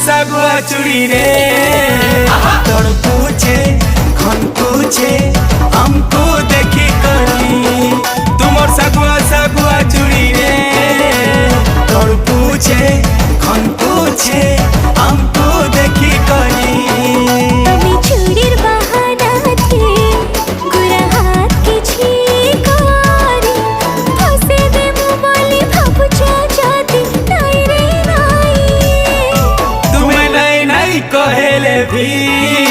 सागुआ चूड़ी रे तोड़ पूछे खन पूछे हमको देखी करी तुमर सागुआ सागुआ चूड़ी रे तोड़ पूछे खन पूछे हमको देखी करी कहेले भी